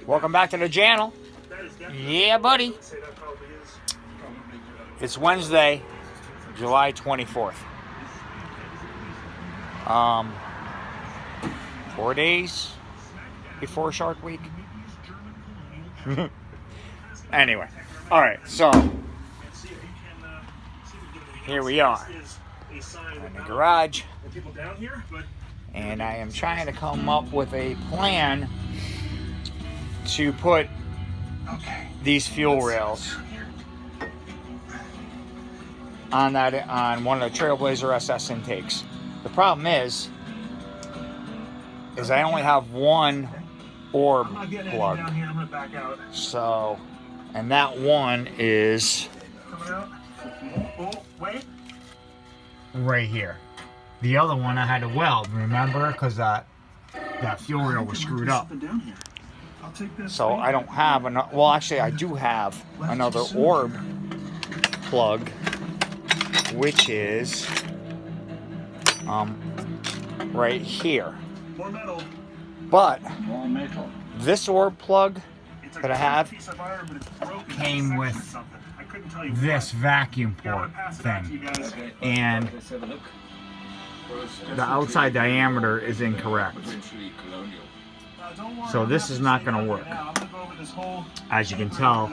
Welcome back to the channel. Yeah, buddy. It's Wednesday, July 24th. 4 days before Shark Week. Anyway, all right, so here we are in the garage, and I am trying to come up with a plan to put these fuel rails on one of the Trailblazer SS intakes. The problem is I only have one orb plug. So, and that one is right here. The other one I had to weld, remember? Because that fuel rail was screwed up. So I don't have enough. Well, actually, I do have another orb plug, which is right here. But this orb plug that I have came with this vacuum port thing, and the outside diameter is incorrect. So this is not going to work, as you can tell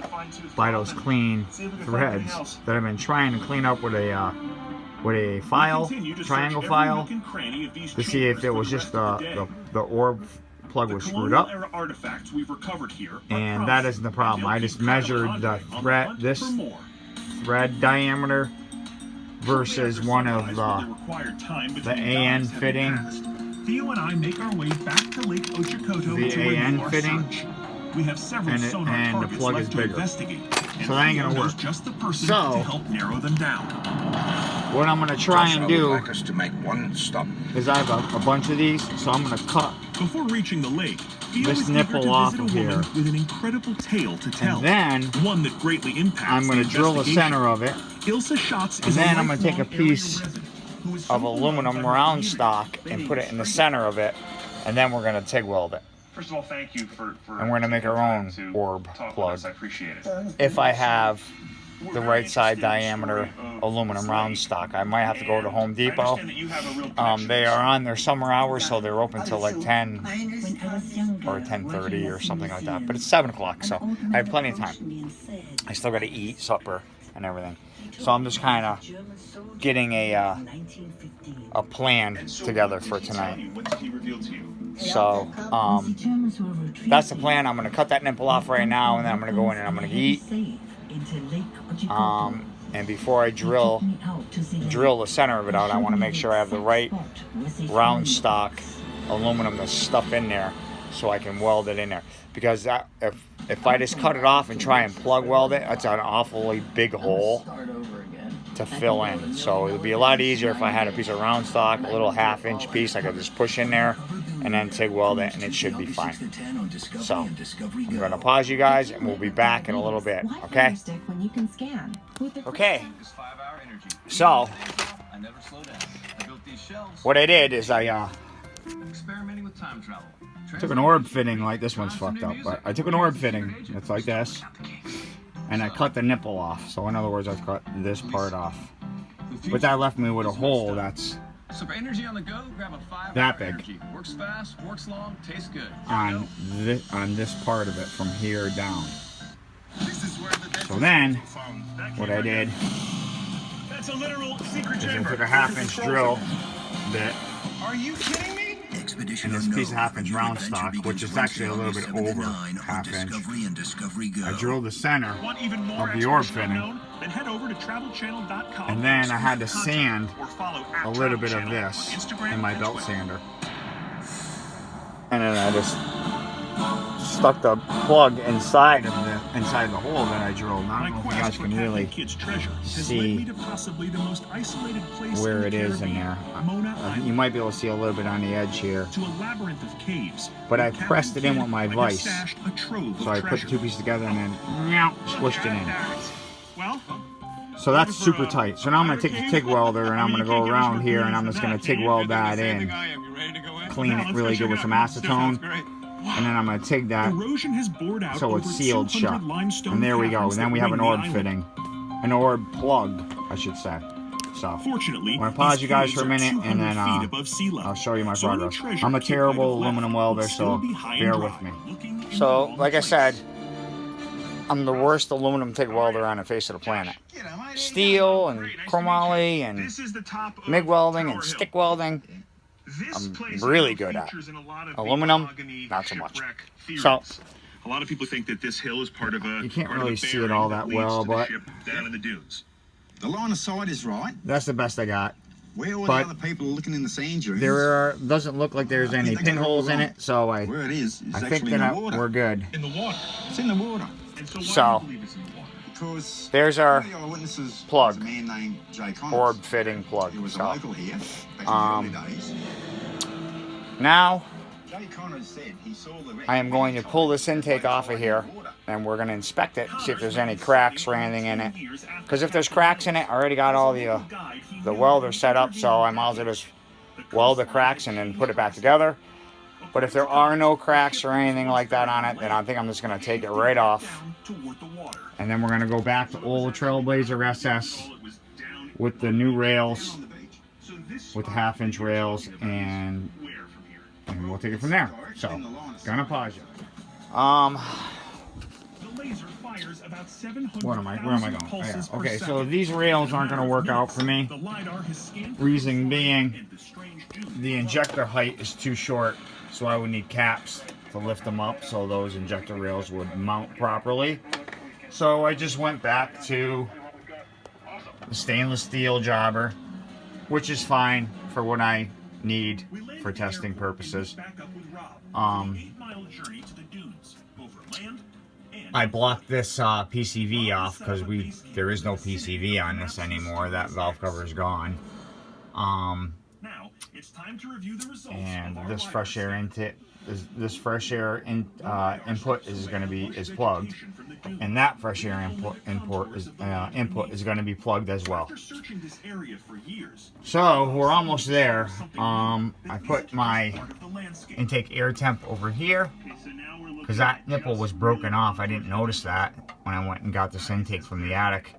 by those clean threads that I've been trying to clean up with a file, triangle file, to see if it was just the orb plug was screwed up, and that isn't the problem. I just measured the this thread diameter versus one of the AN fitting. Theo and I make our way back to Lake Ochocoto the AN fitting, we have several and the plug is bigger, so that ain't gonna work. Just the person so to help narrow them down. What I'm gonna try and do to make one stop. is I have a bunch of these, so I'm gonna cut before reaching the lake. Theo this nipple off of here, with an incredible tale to tell, and then one that greatly impacts I'm gonna drill the center of it, and then I'm gonna take a piece of aluminum round stock and put it in the center of it, and then we're going to TIG weld it. First of all, thank you for and we're going to make our own orb plug. I appreciate it. If I have the right side diameter aluminum round stock, I might have to go to Home Depot. They are on their summer hours, so they're open till like 10 or 10:30 or something like that. But it's 7 o'clock, so I have plenty of time. I still got to eat supper and everything. So I'm just kind of getting a plan together for tonight. So that's the plan. I'm going to cut that nipple off right now, and then I'm going to go in and I'm going to eat. And before I drill the center of it out, I want to make sure I have the right round stock aluminum to stuff in there so I can weld it in there. Because if I just cut it off and try and plug weld it, that's an awfully big hole to fill in. So it would be a lot easier if I had a piece of round stock, a little half-inch piece I could just push in there and then TIG weld it, and it should be fine. So I'm going to pause you guys, and we'll be back in a little bit, okay? Okay. So what I did is I took an orb fitting, like this one's fucked up, but I took an orb fitting that's like this, and I cut the nipple off. So in other words, I cut this part off, but that left me with a hole that's that big on this part of it from here down. So then what I did is I took a half-inch drill bit. Are you kidding me? And this piece of half-inch round stock, which is actually a little bit over half-inch. I drilled the center of the orb fitting, and then I had to sand a little bit of this in my belt sander, and then I just stuck the plug inside the hole that I drilled. Now, I don't know if you guys can really see where it is in there. You might be able to see a little bit on the edge here. But I pressed it in with my vise. So I put the two pieces together and then squished it in. So that's super tight. So now I'm going to take the TIG welder and I'm going to go around here and I'm just going to TIG weld that in. Clean it really good with some acetone. and then I'm going to take that Erosion has bored out so it's over sealed 200 shut. limestone And there we go. caverns Then that we have an ring the orb island. fitting. An orb plug, I should say. So, Fortunately, I'm going to pause these you guys for a caves are minute, and 200 then feet above sea level. I'll show you my So any progress. treasure I'm a Kit might have terrible left aluminum would welder, still so be high and bear dry, with me. looking in the So, wrong like I place. said, I'm the worst aluminum TIG welder on the face of the planet. Steel and chromoly and This is the top of MIG welding Tower and Hill. stick welding. This I'm place really now good at. features in a lot of Aluminum, mahogany not so much. shipwreck theories. So, a lot of people think that this hill is part of a you can't part of really the see it bearing all that leads well, to the but ship down in the dunes. The line of sight is right. that's the best I got. Where all But the other people are looking in the sand dunes. doesn't look like there's I any think they got it all pinholes in wrong. it, so Where it is I think actually in the that water. we're good. In the water. It's in the water. And so why So, do you believe it's in the water? Because There's our one of the eyewitnesses plug. was a man named Jay Connors. orb fitting plug. He was a So, local here back in the early days. now Jay Connors said he saw the wreck I am going to many pull times this intake off of here, and we're going to inspect it, see if there's any cracks or anything in it. Because if there's cracks in it, I already got all the welder set up, so I might as well just weld the cracks and then put it back together. But if there are no cracks or anything like that on it, then I think I'm just going to take it right off. And then we're going to go back to old Trailblazer SS with the new rails, with the half-inch rails, and we'll take it from there. So, gonna pause you. Where am I going? Oh, yeah. Okay, so these rails aren't gonna work out for me. Reason being, the injector height is too short, so I would need caps to lift them up so those injector rails would mount properly. So I just went back to the stainless steel jobber, which is fine for what I need for testing purposes. I blocked this PCV off because there is no PCV on this anymore. That valve cover is gone. And this fresh air intake, this fresh air input is plugged, and that fresh air input is going to be plugged as well. So we're almost there. I put my intake air temp over here because that nipple was broken off. I didn't notice that when I went and got this intake from the attic.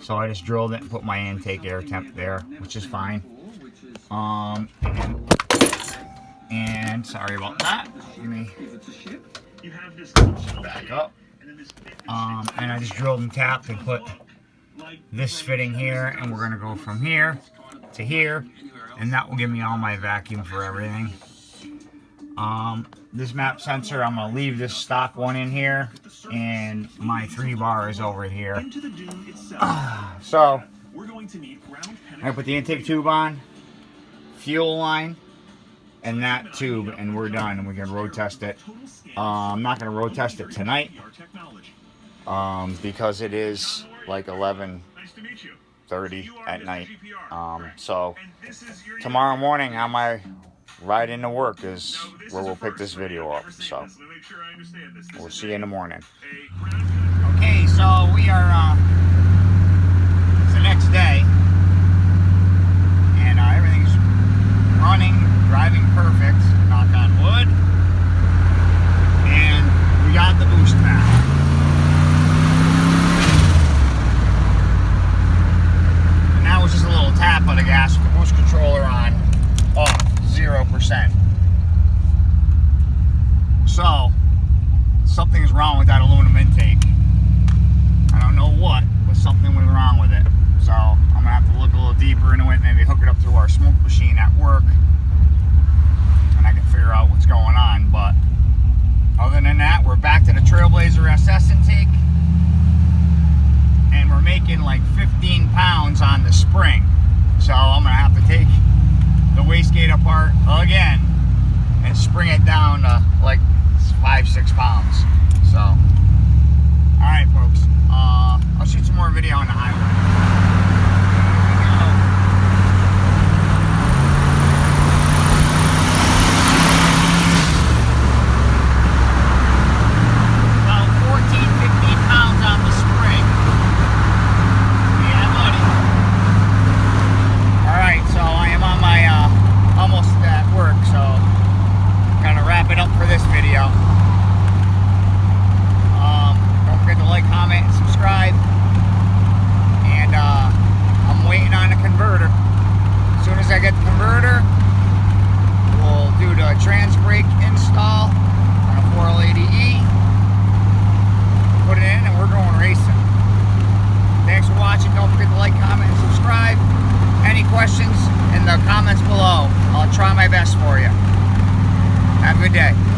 So I just drilled it and put my intake air temp there, which is fine. And sorry about that. Let me back up. And I just drilled and tapped and put this fitting here, and we're gonna go from here to here, and that will give me all my vacuum for everything. This map sensor, I'm gonna leave this stock one in here, and my 3 bar is over here. So I put the intake tube on, fuel line, and that tube, and we're done, and we can road test it. I'm not going to road test it tonight because it is like 11:30 at night. So tomorrow morning on my ride into work is where we'll pick this video up. So we'll see you in the morning. Okay, so we are it's the next day, and everything's running, driving perfect, knock on wood, and we got the boost back. And now it's just a little tap of the gas with the boost controller on, off, 0%. So, something's wrong with that aluminum intake. I don't know what, but something was wrong with it. So, I'm gonna have to look a little deeper into it, maybe hook it up to our smoke machine at work, and I can figure out what's going on. But other than that, we're back to the Trailblazer SS intake, and we're making like 15 pounds on the spring. So I'm gonna have to take the wastegate apart again and spring it down to like 5-6 pounds. So, all right, folks. I'll shoot some more video on the highway. Almost at work, so I'm gonna wrap it up for this video. questions in the comments below. I'll try my best for you. Have a good day.